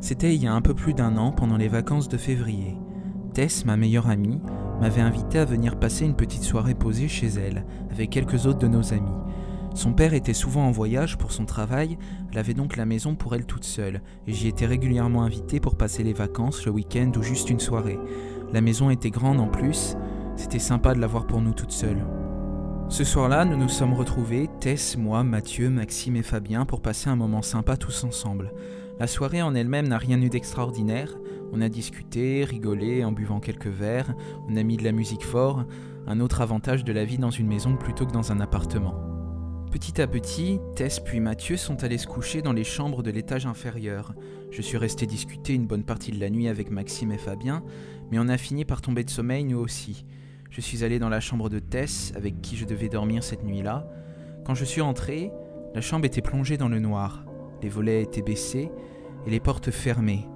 C'était il y a un peu plus d'un an, pendant les vacances de février. Tess, ma meilleure amie, m'avait invité à venir passer une petite soirée posée chez elle, avec quelques autres de nos amis. Son père était souvent en voyage pour son travail, elle avait donc la maison pour elle toute seule, et j'y étais régulièrement invité pour passer les vacances, le week-end ou juste une soirée. La maison était grande en plus, c'était sympa de l'avoir pour nous toute seule. Ce soir-là, nous nous sommes retrouvés, Tess, moi, Mathieu, Maxime et Fabien, pour passer un moment sympa tous ensemble. La soirée en elle-même n'a rien eu d'extraordinaire. On a discuté, rigolé en buvant quelques verres, on a mis de la musique fort, un autre avantage de la vie dans une maison plutôt que dans un appartement. Petit à petit, Tess puis Mathieu sont allés se coucher dans les chambres de l'étage inférieur. Je suis resté discuter une bonne partie de la nuit avec Maxime et Fabien, mais on a fini par tomber de sommeil nous aussi. Je suis allé dans la chambre de Tess, avec qui je devais dormir cette nuit-là. Quand je suis entré, la chambre était plongée dans le noir. Les volets étaient baissés et les portes fermées.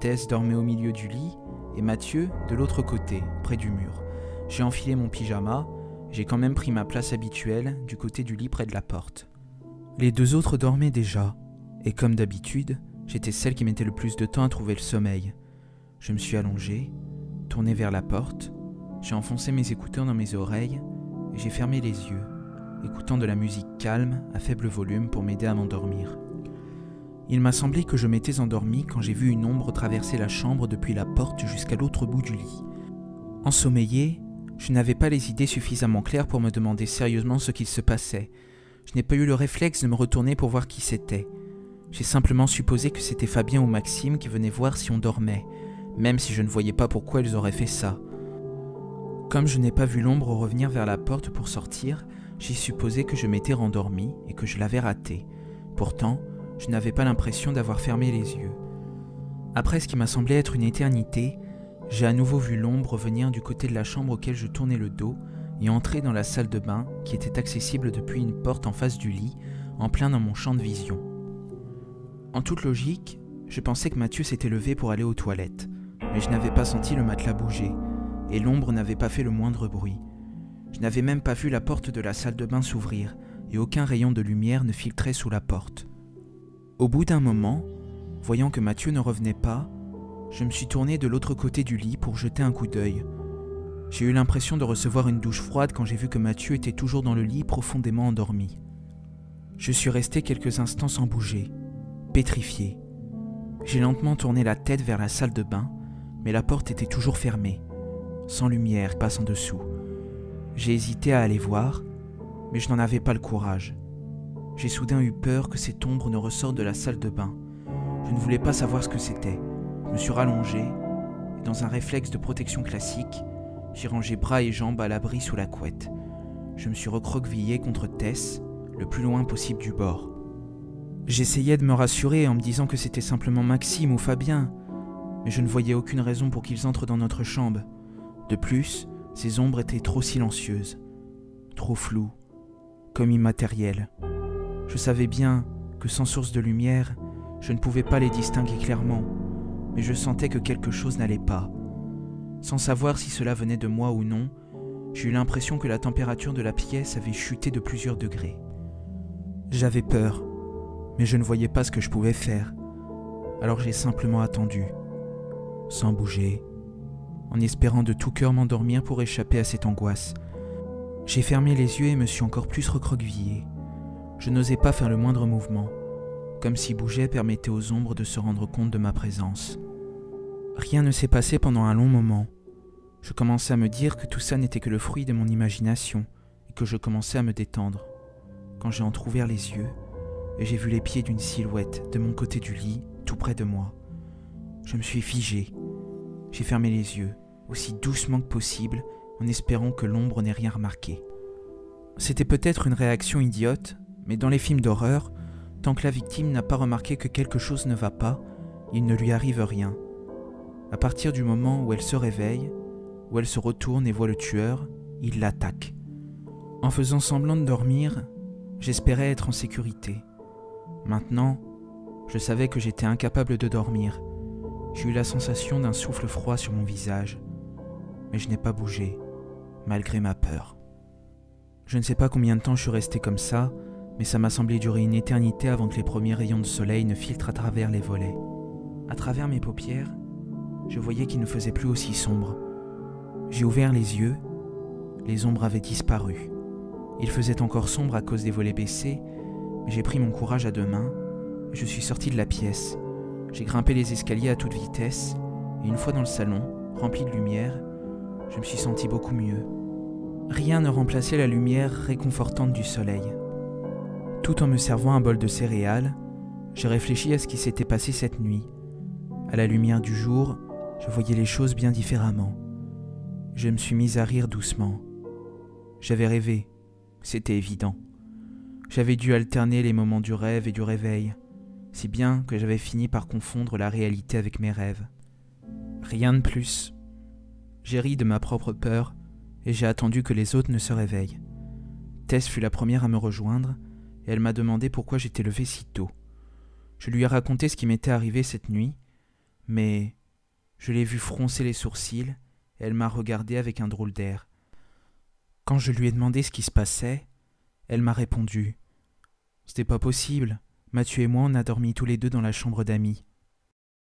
Tess dormait au milieu du lit et Mathieu de l'autre côté, près du mur. J'ai enfilé mon pyjama, j'ai quand même pris ma place habituelle du côté du lit près de la porte. Les deux autres dormaient déjà, et comme d'habitude, j'étais celle qui mettait le plus de temps à trouver le sommeil. Je me suis allongé, tourné vers la porte, j'ai enfoncé mes écouteurs dans mes oreilles et j'ai fermé les yeux, écoutant de la musique calme à faible volume pour m'aider à m'endormir. Il m'a semblé que je m'étais endormi quand j'ai vu une ombre traverser la chambre depuis la porte jusqu'à l'autre bout du lit. Ensommeillé, je n'avais pas les idées suffisamment claires pour me demander sérieusement ce qu'il se passait. Je n'ai pas eu le réflexe de me retourner pour voir qui c'était. J'ai simplement supposé que c'était Fabien ou Maxime qui venaient voir si on dormait, même si je ne voyais pas pourquoi ils auraient fait ça. Comme je n'ai pas vu l'ombre revenir vers la porte pour sortir, j'ai supposé que je m'étais rendormi et que je l'avais raté. Pourtant, je n'avais pas l'impression d'avoir fermé les yeux. Après ce qui m'a semblé être une éternité, j'ai à nouveau vu l'ombre venir du côté de la chambre auquel je tournais le dos et entrer dans la salle de bain qui était accessible depuis une porte en face du lit, en plein dans mon champ de vision. En toute logique, je pensais que Mathieu s'était levé pour aller aux toilettes, mais je n'avais pas senti le matelas bouger, et l'ombre n'avait pas fait le moindre bruit. Je n'avais même pas vu la porte de la salle de bain s'ouvrir, et aucun rayon de lumière ne filtrait sous la porte. Au bout d'un moment, voyant que Mathieu ne revenait pas, je me suis tourné de l'autre côté du lit pour jeter un coup d'œil. J'ai eu l'impression de recevoir une douche froide quand j'ai vu que Mathieu était toujours dans le lit profondément endormi. Je suis resté quelques instants sans bouger, pétrifié. J'ai lentement tourné la tête vers la salle de bain, mais la porte était toujours fermée, sans lumière passant dessous. J'ai hésité à aller voir, mais je n'en avais pas le courage. J'ai soudain eu peur que cette ombre ne ressorte de la salle de bain. Je ne voulais pas savoir ce que c'était. Je me suis rallongé, et dans un réflexe de protection classique, j'ai rangé bras et jambes à l'abri sous la couette. Je me suis recroquevillé contre Tess, le plus loin possible du bord. J'essayais de me rassurer en me disant que c'était simplement Maxime ou Fabien, mais je ne voyais aucune raison pour qu'ils entrent dans notre chambre. De plus, ces ombres étaient trop silencieuses, trop floues, comme immatérielles. Je savais bien que sans source de lumière, je ne pouvais pas les distinguer clairement, mais je sentais que quelque chose n'allait pas. Sans savoir si cela venait de moi ou non, j'ai eu l'impression que la température de la pièce avait chuté de plusieurs degrés. J'avais peur, mais je ne voyais pas ce que je pouvais faire. Alors j'ai simplement attendu, sans bouger, en espérant de tout cœur m'endormir pour échapper à cette angoisse. J'ai fermé les yeux et me suis encore plus recroquevillé. Je n'osais pas faire le moindre mouvement, comme si bouger permettait aux ombres de se rendre compte de ma présence. Rien ne s'est passé pendant un long moment. Je commençais à me dire que tout ça n'était que le fruit de mon imagination et que je commençais à me détendre. Quand j'ai entrouvert les yeux, et j'ai vu les pieds d'une silhouette de mon côté du lit, tout près de moi. Je me suis figé. J'ai fermé les yeux, aussi doucement que possible, en espérant que l'ombre n'ait rien remarqué. C'était peut-être une réaction idiote, mais dans les films d'horreur, tant que la victime n'a pas remarqué que quelque chose ne va pas, il ne lui arrive rien. À partir du moment où elle se réveille, où elle se retourne et voit le tueur, il l'attaque. En faisant semblant de dormir, j'espérais être en sécurité. Maintenant, je savais que j'étais incapable de dormir. J'ai eu la sensation d'un souffle froid sur mon visage, mais je n'ai pas bougé, malgré ma peur. Je ne sais pas combien de temps je suis resté comme ça, mais ça m'a semblé durer une éternité avant que les premiers rayons de soleil ne filtrent à travers les volets. À travers mes paupières, je voyais qu'il ne faisait plus aussi sombre. J'ai ouvert les yeux, les ombres avaient disparu. Il faisait encore sombre à cause des volets baissés, mais j'ai pris mon courage à deux mains et je suis sorti de la pièce. J'ai grimpé les escaliers à toute vitesse et une fois dans le salon, rempli de lumière, je me suis senti beaucoup mieux. Rien ne remplaçait la lumière réconfortante du soleil. Tout en me servant un bol de céréales, j'ai réfléchi à ce qui s'était passé cette nuit. À la lumière du jour, je voyais les choses bien différemment. Je me suis mis à rire doucement. J'avais rêvé, c'était évident. J'avais dû alterner les moments du rêve et du réveil, si bien que j'avais fini par confondre la réalité avec mes rêves. Rien de plus. J'ai ri de ma propre peur et j'ai attendu que les autres ne se réveillent. Tess fut la première à me rejoindre et elle m'a demandé pourquoi j'étais levé si tôt. Je lui ai raconté ce qui m'était arrivé cette nuit, mais je l'ai vue froncer les sourcils et elle m'a regardé avec un drôle d'air. Quand je lui ai demandé ce qui se passait, elle m'a répondu « C'était pas possible, Mathieu et moi on a dormi tous les deux dans la chambre d'amis.